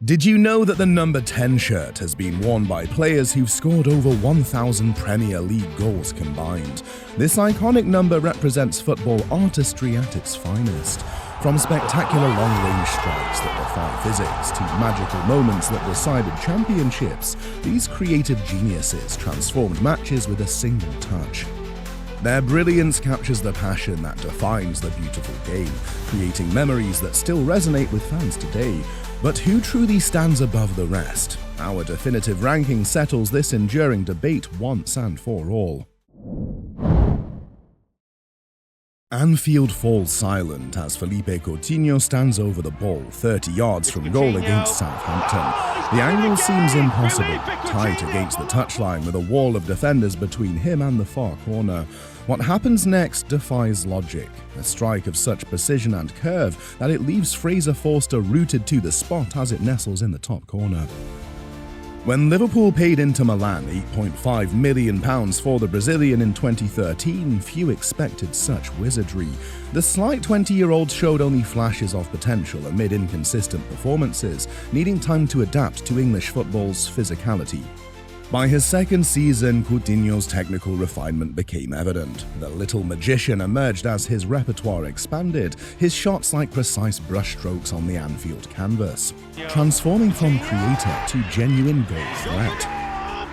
Did you know that the number 10 shirt has been worn by players who've scored over 1,000 Premier League goals combined? This iconic number represents football artistry at its finest. From spectacular long-range strikes that defy physics to magical moments that decided championships, these creative geniuses transformed matches with a single touch. Their brilliance captures the passion that defines the beautiful game, creating memories that still resonate with fans today. But who truly stands above the rest? Our definitive ranking settles this enduring debate once and for all. Anfield falls silent as Phillipe Courtinho stands over the ball 30 yards from goal against Southampton. The angle seems impossible, tight against the touchline with a wall of defenders between him and the far corner. What happens next defies logic, a strike of such precision and curve that it leaves Fraser Forster rooted to the spot as it nestles in the top corner. When Liverpool paid Inter Milan £8.5 million for the Brazilian in 2013, few expected such wizardry. The slight 20-year-old showed only flashes of potential amid inconsistent performances, needing time to adapt to English football's physicality. By his second season, Coutinho's technical refinement became evident. The little magician emerged as his repertoire expanded, his shots like precise brushstrokes on the Anfield canvas, transforming from creator to genuine goal threat.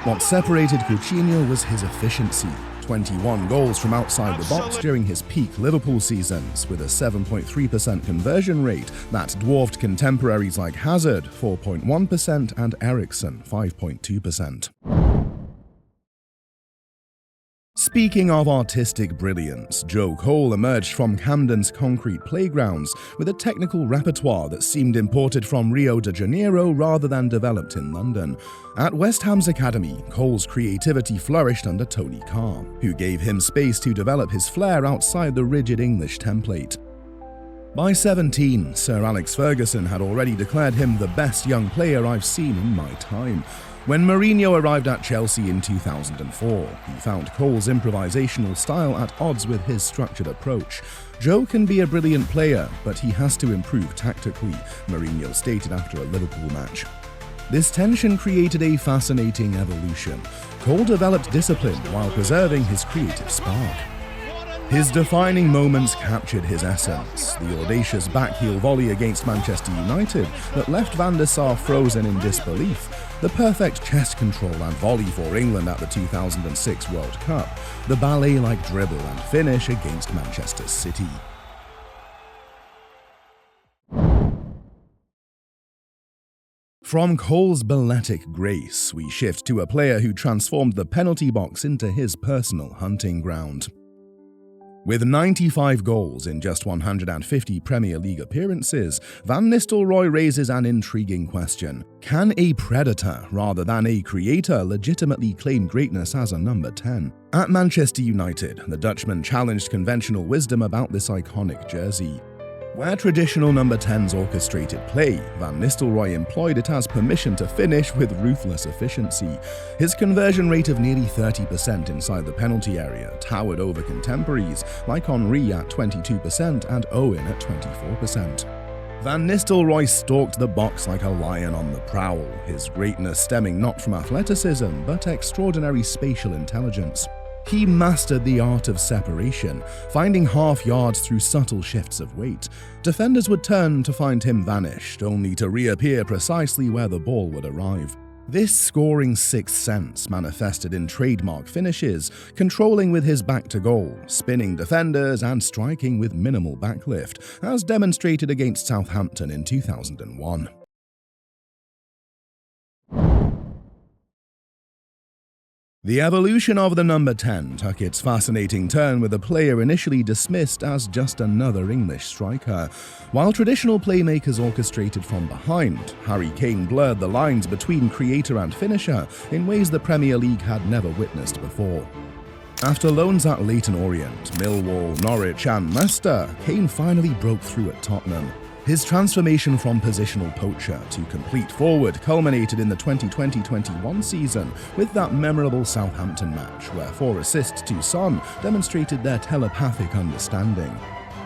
What separated Coutinho was his efficiency. 21 goals from outside the box during his peak Liverpool seasons, with a 7.3% conversion rate that dwarfed contemporaries like Hazard 4.1% and Eriksen 5.2%. Speaking of artistic brilliance, Joe Cole emerged from Camden's concrete playgrounds with a technical repertoire that seemed imported from Rio de Janeiro rather than developed in London. At West Ham's academy, Cole's creativity flourished under Tony Carr, who gave him space to develop his flair outside the rigid English template. By 17, Sir Alex Ferguson had already declared him the best young player I've seen in my time. When Mourinho arrived at Chelsea in 2004, he found Cole's improvisational style at odds with his structured approach. Joe can be a brilliant player, but he has to improve tactically, Mourinho stated after a Liverpool match. This tension created a fascinating evolution. Cole developed discipline while preserving his creative spark. His defining moments captured his essence. The audacious backheel volley against Manchester United that left Van der Sar frozen in disbelief. The perfect chest control and volley for England at the 2006 World Cup. The ballet-like dribble and finish against Manchester City. From Cole's balletic grace, we shift to a player who transformed the penalty box into his personal hunting ground. With 95 goals in just 150 Premier League appearances, Van Nistelrooy raises an intriguing question. Can a predator rather than a creator legitimately claim greatness as a number 10? At Manchester United, the Dutchman challenged conventional wisdom about this iconic jersey. Where traditional number 10s orchestrated play, Van Nistelrooy employed it as permission to finish with ruthless efficiency. His conversion rate of nearly 30% inside the penalty area towered over contemporaries like Henry at 22% and Owen at 24%. Van Nistelrooy stalked the box like a lion on the prowl, his greatness stemming not from athleticism but extraordinary spatial intelligence. He mastered the art of separation, finding half yards through subtle shifts of weight. Defenders would turn to find him vanished, only to reappear precisely where the ball would arrive. This scoring sixth sense manifested in trademark finishes, controlling with his back to goal, spinning defenders and striking with minimal backlift, as demonstrated against Southampton in 2001. The evolution of the number 10 took its fascinating turn with a player initially dismissed as just another English striker. While traditional playmakers orchestrated from behind, Harry Kane blurred the lines between creator and finisher in ways the Premier League had never witnessed before. After loans at Leyton Orient, Millwall, Norwich and Leicester, Kane finally broke through at Tottenham. His transformation from positional poacher to complete forward culminated in the 2020-21 season with that memorable Southampton match where 4 assists to Son demonstrated their telepathic understanding.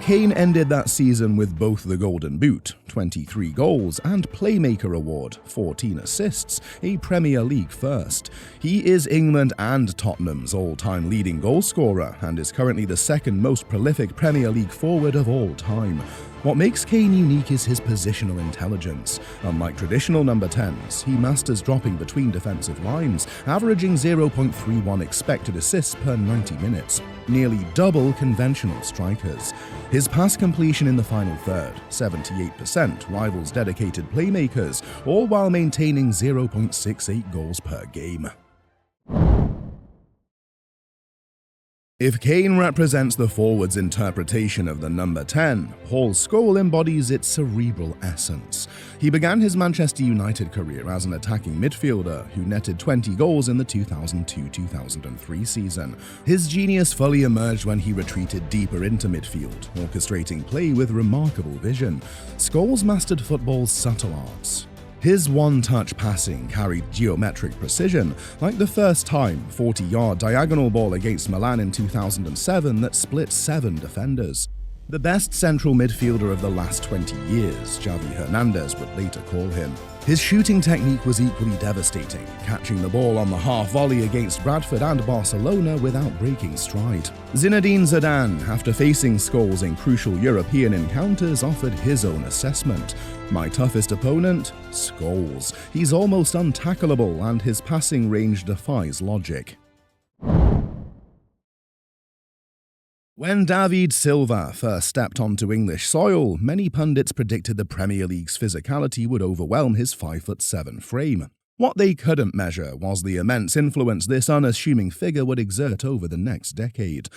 Kane ended that season with both the Golden Boot, 23 goals, and Playmaker Award, 14 assists, a Premier League first. He is England and Tottenham's all-time leading goalscorer and is currently the second most prolific Premier League forward of all time. What makes Kane unique is his positional intelligence. Unlike traditional number 10s, he masters dropping between defensive lines, averaging 0.31 expected assists per 90 minutes, nearly double conventional strikers. His pass completion in the final third, 78%, rivals dedicated playmakers, all while maintaining 0.68 goals per game. If Kane represents the forward's interpretation of the number 10, Paul Scholes embodies its cerebral essence. He began his Manchester United career as an attacking midfielder who netted 20 goals in the 2002-2003 season. His genius fully emerged when he retreated deeper into midfield, orchestrating play with remarkable vision. Scholes mastered football's subtle arts. His one-touch passing carried geometric precision, like the first time 40-yard diagonal ball against Milan in 2007 that split 7 defenders. The best central midfielder of the last 20 years, Xavi Hernandez would later call him. His shooting technique was equally devastating, catching the ball on the half volley against Bradford and Barcelona without breaking stride. Zinedine Zidane, after facing Scholes in crucial European encounters, offered his own assessment. My toughest opponent? Scholes. He's almost untackleable and his passing range defies logic. When David Silva first stepped onto English soil, many pundits predicted the Premier League's physicality would overwhelm his 5'7" frame. What they couldn't measure was the immense influence this unassuming figure would exert over the next decade.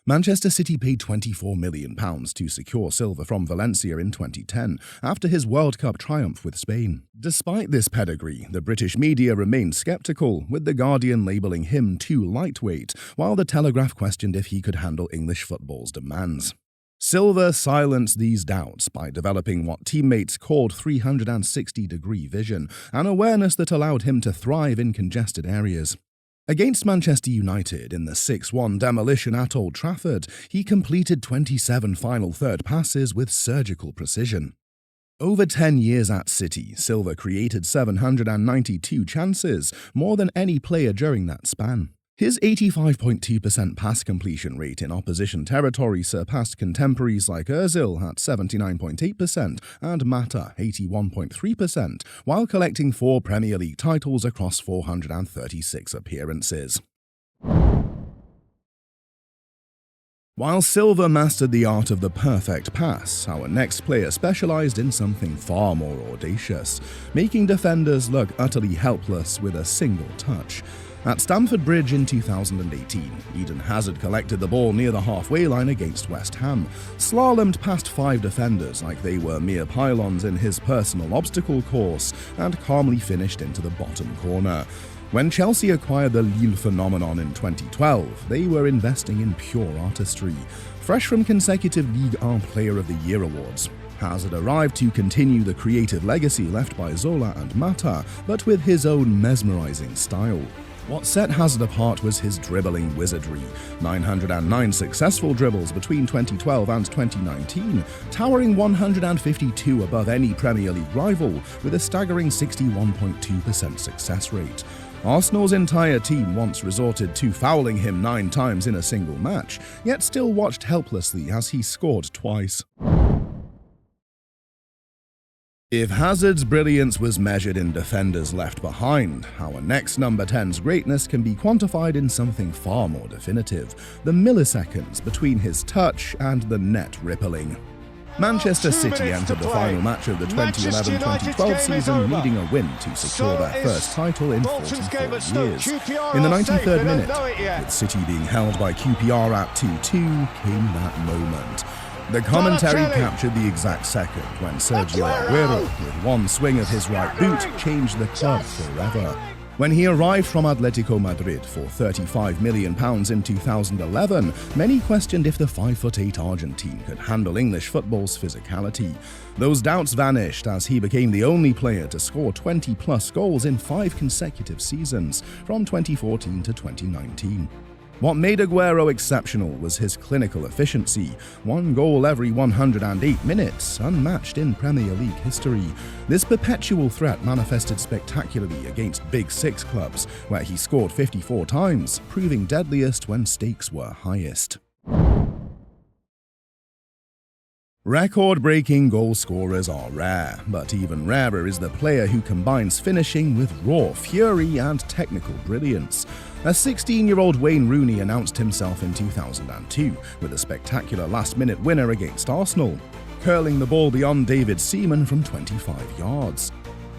Manchester City paid £24 million to secure Silva from Valencia in 2010, after his World Cup triumph with Spain. Despite this pedigree, the British media remained sceptical, with The Guardian labelling him too lightweight, while The Telegraph questioned if he could handle English football's demands. Silva silenced these doubts by developing what teammates called 360-degree vision, an awareness that allowed him to thrive in congested areas. Against Manchester United in the 6-1 demolition at Old Trafford, he completed 27 final third passes with surgical precision. Over 10 years at City, Silva created 792 chances, more than any player during that span. His 85.2% pass completion rate in opposition territory surpassed contemporaries like Ozil at 79.8% and Mata 81.3%, while collecting 4 Premier League titles across 436 appearances. While Silva mastered the art of the perfect pass, our next player specialized in something far more audacious, making defenders look utterly helpless with a single touch. At Stamford Bridge in 2018, Eden Hazard collected the ball near the halfway line against West Ham, slalomed past 5 defenders like they were mere pylons in his personal obstacle course, and calmly finished into the bottom corner. When Chelsea acquired the Lille phenomenon in 2012, they were investing in pure artistry. Fresh from consecutive Ligue 1 Player of the Year awards, Hazard arrived to continue the creative legacy left by Zola and Mata, but with his own mesmerizing style. What set Hazard apart was his dribbling wizardry. 909 successful dribbles between 2012 and 2019, towering 152 above any Premier League rival, with a staggering 61.2% success rate. Arsenal's entire team once resorted to fouling him 9 times in a single match, yet still watched helplessly as he scored twice. If Hazard's brilliance was measured in defenders left behind, our next number 10's greatness can be quantified in something far more definitive: the milliseconds between his touch and the net rippling. Manchester City entered the final match of the 2011-2012 season, needing a win to secure their first title in 44 years. In the 93rd minute, with City being held by QPR at 2-2, came that moment. The commentary captured the exact second when Sergio Aguero, with one swing of his right boot, changed the club forever. When he arrived from Atletico Madrid for £35 million in 2011, many questioned if the 5'8" Argentine could handle English football's physicality. Those doubts vanished as he became the only player to score 20-plus goals in 5 consecutive seasons, from 2014 to 2019. What made Aguero exceptional was his clinical efficiency, 1 goal every 108 minutes, unmatched in Premier League history. This perpetual threat manifested spectacularly against Big Six clubs, where he scored 54 times, proving deadliest when stakes were highest. Record-breaking goal scorers are rare, but even rarer is the player who combines finishing with raw fury and technical brilliance. A 16-year-old Wayne Rooney announced himself in 2002 with a spectacular last-minute winner against Arsenal, curling the ball beyond David Seaman from 25 yards.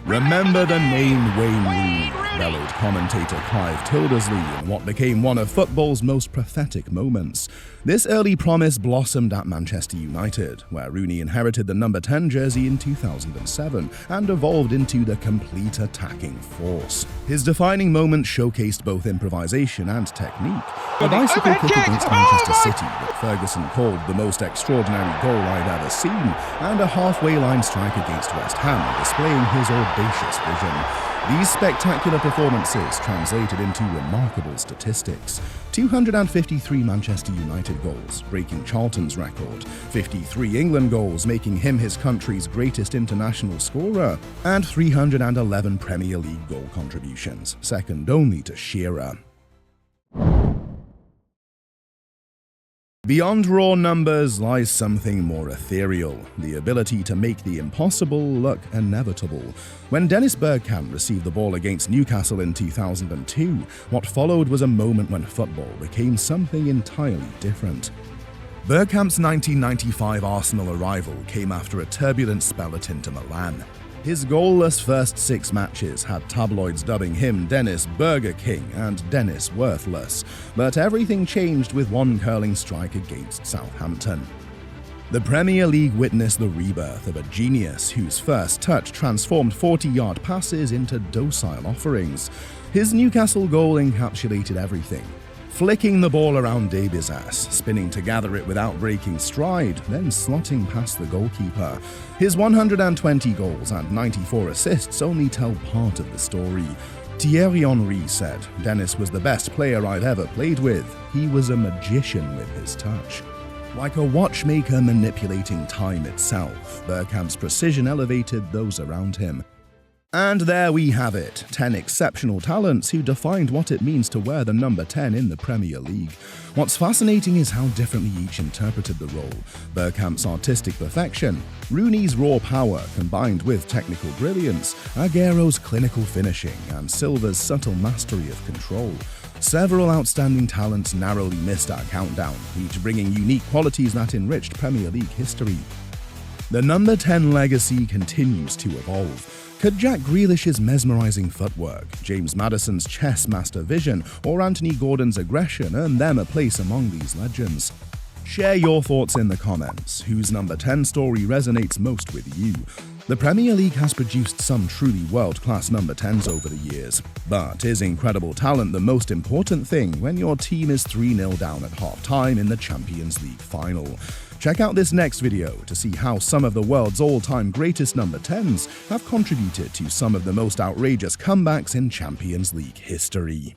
"Remember the name Wayne Rooney," bellowed commentator Clive Tildersley in what became one of football's most prophetic moments. This early promise blossomed at Manchester United, where Rooney inherited the number 10 jersey in 2007 and evolved into the complete attacking force. His defining moment showcased both improvisation and technique. A bicycle kick against Manchester City that Ferguson called the most extraordinary goal I've ever seen, and a halfway line strike against West Ham, displaying his audacious vision. These spectacular performances translated into remarkable statistics. 253 Manchester United goals, breaking Charlton's record, 53 England goals, making him his country's greatest international scorer, and 311 Premier League goal contributions, second only to Shearer. Beyond raw numbers lies something more ethereal, the ability to make the impossible look inevitable. When Denis Bergkamp received the ball against Newcastle in 2002, what followed was a moment when football became something entirely different. Bergkamp's 1995 Arsenal arrival came after a turbulent spell at Inter Milan. His goalless first 6 matches had tabloids dubbing him Dennis Burger King and Dennis Worthless, but everything changed with one curling strike against Southampton. The Premier League witnessed the rebirth of a genius whose first touch transformed 40-yard passes into docile offerings. His Newcastle goal encapsulated everything. Flicking the ball around Davies' ass, spinning to gather it without breaking stride, then slotting past the goalkeeper. His 120 goals and 94 assists only tell part of the story. Thierry Henry said, "Dennis was the best player I've ever played with. He was a magician with his touch." Like a watchmaker manipulating time itself, Bergkamp's precision elevated those around him. And there we have it, 10 exceptional talents who defined what it means to wear the number 10 in the Premier League. What's fascinating is how differently each interpreted the role. Bergkamp's artistic perfection, Rooney's raw power combined with technical brilliance, Aguero's clinical finishing, and Silva's subtle mastery of control. Several outstanding talents narrowly missed our countdown, each bringing unique qualities that enriched Premier League history. The number 10 legacy continues to evolve. Could Jack Grealish's mesmerizing footwork, James Maddison's chess master vision, or Anthony Gordon's aggression earn them a place among these legends? Share your thoughts in the comments. Whose number 10 story resonates most with you? The Premier League has produced some truly world-class number 10s over the years. But is incredible talent the most important thing when your team is 3-0 down at half-time in the Champions League final? Check out this next video to see how some of the world's all-time greatest number 10s have contributed to some of the most outrageous comebacks in Champions League history.